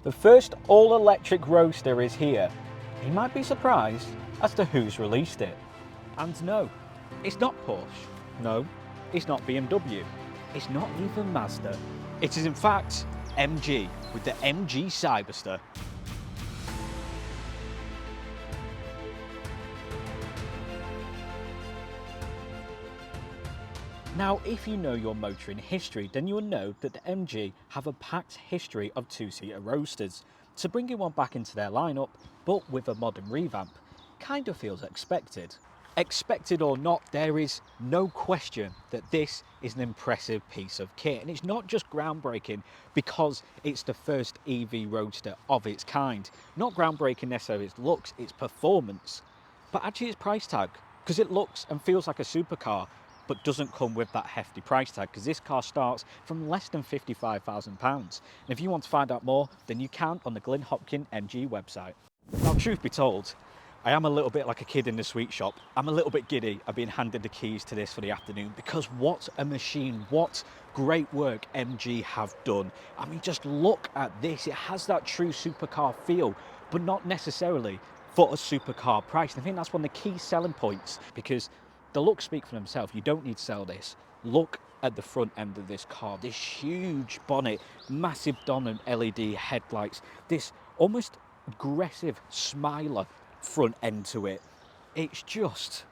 The first all-electric Roadster is here. You might be surprised as to who's released it. And no, it's not Porsche. No, it's not BMW. It's not even Mazda. It is in fact MG with the MG Cyberster. Now, if you know your motoring history, then you will know that the MG have a packed history of two-seater Roadsters. So bringing one back into their lineup, but with a modern revamp, kind of feels expected. Expected or not, there is no question that this is an impressive piece of kit. And it's not just groundbreaking because it's the first EV Roadster of its kind. Not groundbreaking necessarily its looks, its performance, but actually its price tag, because it looks and feels like a supercar, but doesn't come with that hefty price tag, because this car starts from less than £55,000. And if you want to find out more, then you can on the Glyn Hopkin MG website. Now, truth be told, I am a little bit like a kid in the sweet shop. I'm a little bit giddy. I've been handed the keys to this for the afternoon, because what a machine, what great work MG have done. I mean, just look at this. It has that true supercar feel, but not necessarily for a supercar price. And I think that's one of the key selling points, because the looks speak for themselves. You don't need to sell this. Look at the front end of this car. This huge bonnet, massive dominant LED headlights, this almost aggressive smiler front end to it. It's just,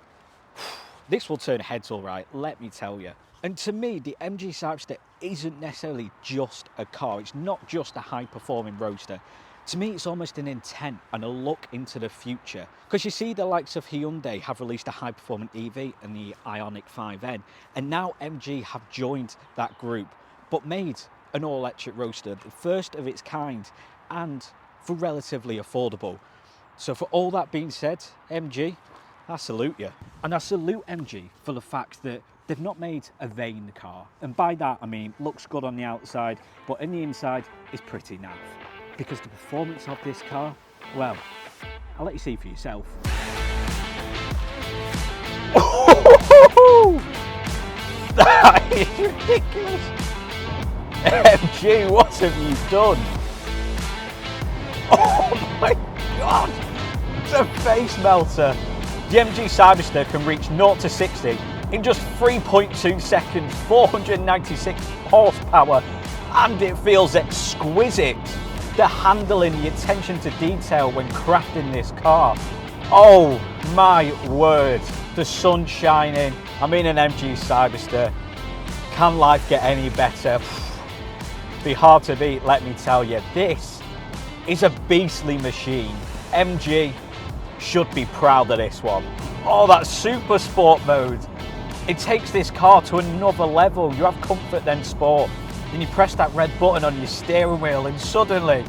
this will turn heads all right, let me tell you. And to me, the MG Cyberster isn't necessarily just a car. It's not just a high-performing Roadster. To me, it's almost an intent and a look into the future. Because you see the likes of Hyundai have released a high-performing EV in the Ioniq 5N, and now MG have joined that group, but made an all-electric Roadster, the first of its kind, and for relatively affordable. So for all that being said, MG, I salute you. And I salute MG for the fact that they've not made a vain car. And by that, I mean, looks good on the outside, but in the inside is pretty naff. Because the performance of this car, well, I'll let you see for yourself. That is ridiculous! MG, what have you done? Oh my God! The face melter! The MG Cyberster can reach 0 to 60 in just 3.2 seconds, 496 horsepower, and it feels exquisite. The handling, the attention to detail when crafting this car. Oh my word, the sun's shining. I'm in an MG Cyberster. Can life get any better? Be hard to beat, let me tell you. This is a beastly machine. MG should be proud of this one. Oh, that super sport mode. It takes this car to another level. You have comfort then sport. Then you press that red button on your steering wheel and suddenly,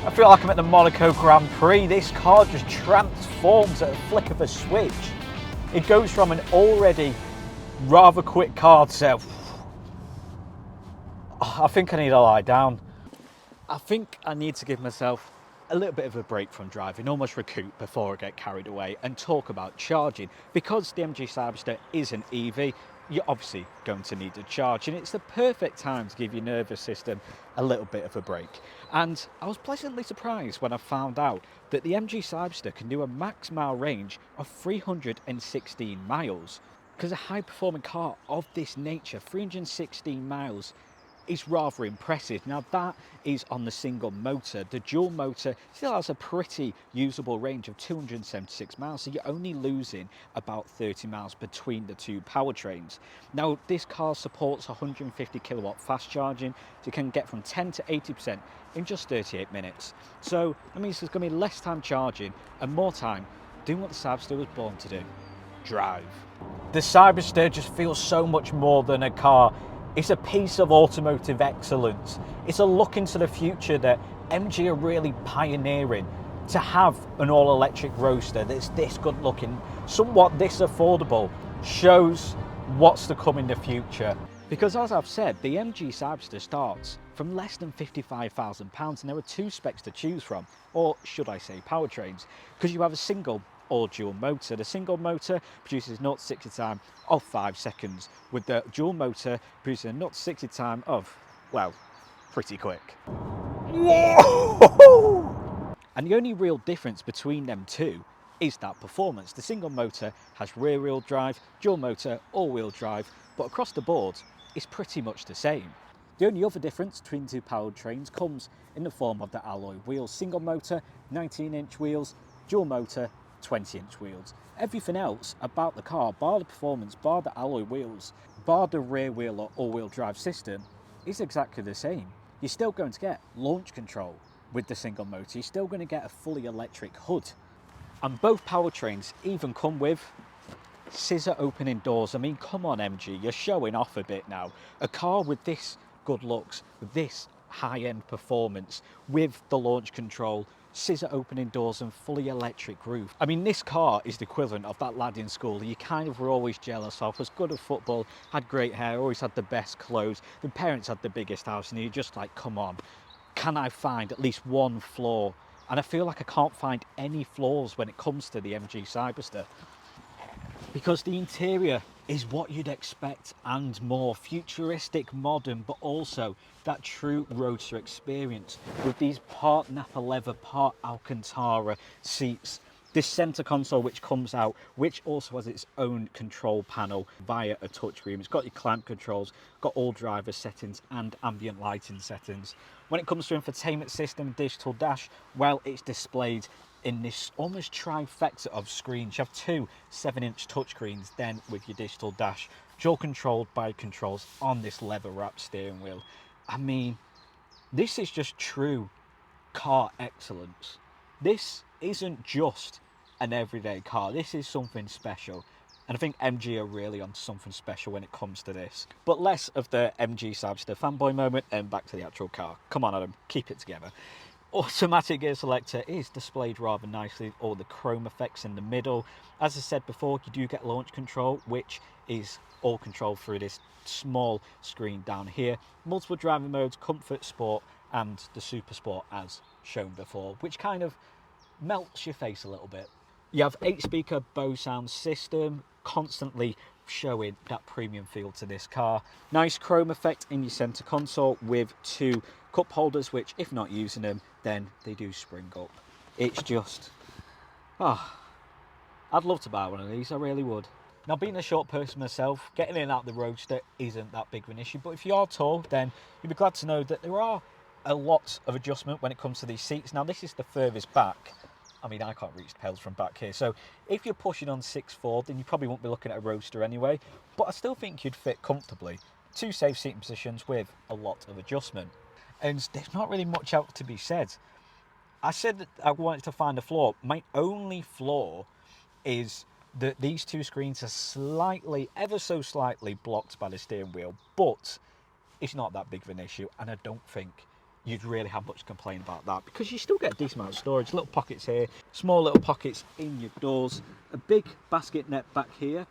I feel like I'm at the Monaco Grand Prix. This car just transforms at a flick of a switch. It goes from an already rather quick car to, I think I need to lie down. I think I need to give myself a little bit of a break from driving, almost recoup before I get carried away, and talk about charging. Because the MG Cyberster is an EV, you're obviously going to need to charge, and it's the perfect time to give your nervous system a little bit of a break. And I was pleasantly surprised when I found out that the MG Cyberster can do a max mile range of 316 miles. Because a high-performing car of this nature, 316 miles, is rather impressive. Now that is on the single motor. The dual motor still has a pretty usable range of 276 miles, so you're only losing about 30 miles between the two powertrains. Now this car supports 150 kilowatt fast charging, so you can get from 10 to 80% in just 38 minutes. So that means there's going to be less time charging and more time doing what the Cyberster was born to do: drive. The Cyberster just feels so much more than a car. It's a piece of automotive excellence. It's a look into the future that MG are really pioneering. To have an all-electric Roadster that's this good looking, somewhat this affordable, shows what's to come in the future. Because as I've said, the MG Cyberster starts from less than £55,000, and there are two specs to choose from, or should I say powertrains, because you have a single or dual motor. The single motor produces 0 to 60 time of 5 seconds, with the dual motor producing a 0 to 60 time of, well, pretty quick. Whoa! And the only real difference between them two is that performance. The single motor has rear wheel drive, dual motor, all wheel drive, but across the board, it's pretty much the same. The only other difference between the two powertrains comes in the form of the alloy wheels. Single motor, 19-inch wheels, dual motor, 20-inch wheels. Everything else about the car, bar the performance, bar the alloy wheels, bar the rear wheel or all-wheel drive system, is exactly the same. You're still going to get launch control with the single motor. You're still going to get a fully electric hood. And both powertrains even come with scissor opening doors. I mean, come on MG, you're showing off a bit now. A car with this good looks, with this high-end performance, with the launch control, scissor opening doors and fully electric roof. I mean, this car is the equivalent of that lad in school you kind of were always jealous of, was good at football, had great hair, always had the best clothes, the parents had the biggest house, and you're just like, come on, can I find at least one flaw? And I feel like I can't find any flaws when it comes to the MG Cyberster, because the interior is what you'd expect and more. Futuristic, modern, but also that true Roadster experience with these part Napa leather, part Alcantara seats. This centre console which comes out, which also has its own control panel via a touchscreen. It's got your clamp controls, got all driver settings and ambient lighting settings. When it comes to infotainment system, digital dash, well, it's displayed in this almost trifecta of screens. You have two 7-inch touchscreens, then with your digital dash, dual controlled by controls on this leather wrapped steering wheel. I mean, this is just true car excellence. This isn't just an everyday car, this is something special. And I think MG are really on something special when it comes to this. But less of the MG Cyberster fanboy moment and back to the actual car. Come on Adam, keep it together. Automatic gear selector is displayed rather nicely, all the chrome effects in the middle. As I said before, you do get launch control, which is all controlled through this small screen down here. Multiple driving modes, comfort, sport, and the super sport as shown before, which kind of melts your face a little bit. You have 8-speaker Bose sound system, constantly showing that premium feel to this car. Nice chrome effect in your center console with 2 cup holders, which if not using them, then they do spring up. It's just, I'd love to buy one of these, I really would. Now, being a short person myself, getting in and out the Roadster isn't that big of an issue, but if you are tall, then you'll be glad to know that there are a lot of adjustment when it comes to these seats. Now, this is the furthest back. I mean, I can't reach the pedals from back here, so if you're pushing on 6'4", then you probably won't be looking at a Roadster anyway, but I still think you'd fit comfortably. 2 safe seating positions with a lot of adjustment. And there's not really much else to be said. I said that I wanted to find a flaw. My only flaw is that these 2 screens are slightly, ever so slightly, blocked by the steering wheel, but it's not that big of an issue, and I don't think you'd really have much to complain about that, because you still get a decent amount of storage. Little pockets here, small little pockets in your doors, a big basket net back here.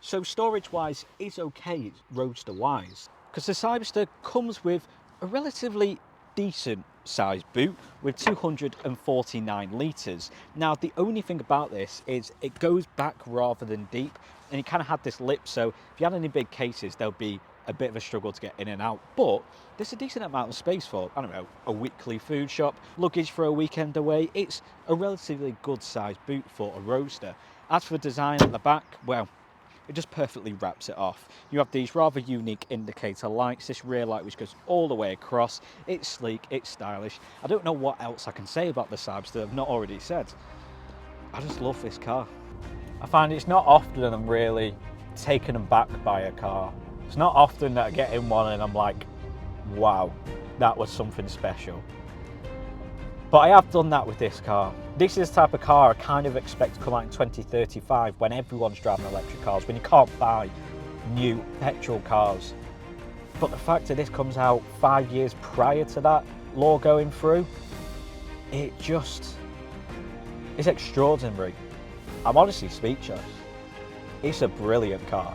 So storage wise is okay, Roadster wise, because the Cyberster comes with a relatively decent sized boot with 249 litres. Now, the only thing about this is it goes back rather than deep, and it kind of had this lip, so if you had any big cases, there'll be a bit of a struggle to get in and out, but there's a decent amount of space for, I don't know, a weekly food shop, luggage for a weekend away. It's a relatively good sized boot for a Roadster. As for design at the back, well, it just perfectly wraps it off. You have these rather unique indicator lights, this rear light which goes all the way across. It's sleek, it's stylish. I don't know what else I can say about the Cyberster I've not already said. I just love this car. I find it's not often I'm really taken aback by a car. It's not often that I get in one and I'm like, wow, that was something special. But I have done that with this car. This is the type of car I kind of expect to come out in 2035 when everyone's driving electric cars, when you can't buy new petrol cars. But the fact that this comes out 5 years prior to that law going through, it just is extraordinary. I'm honestly speechless. It's a brilliant car.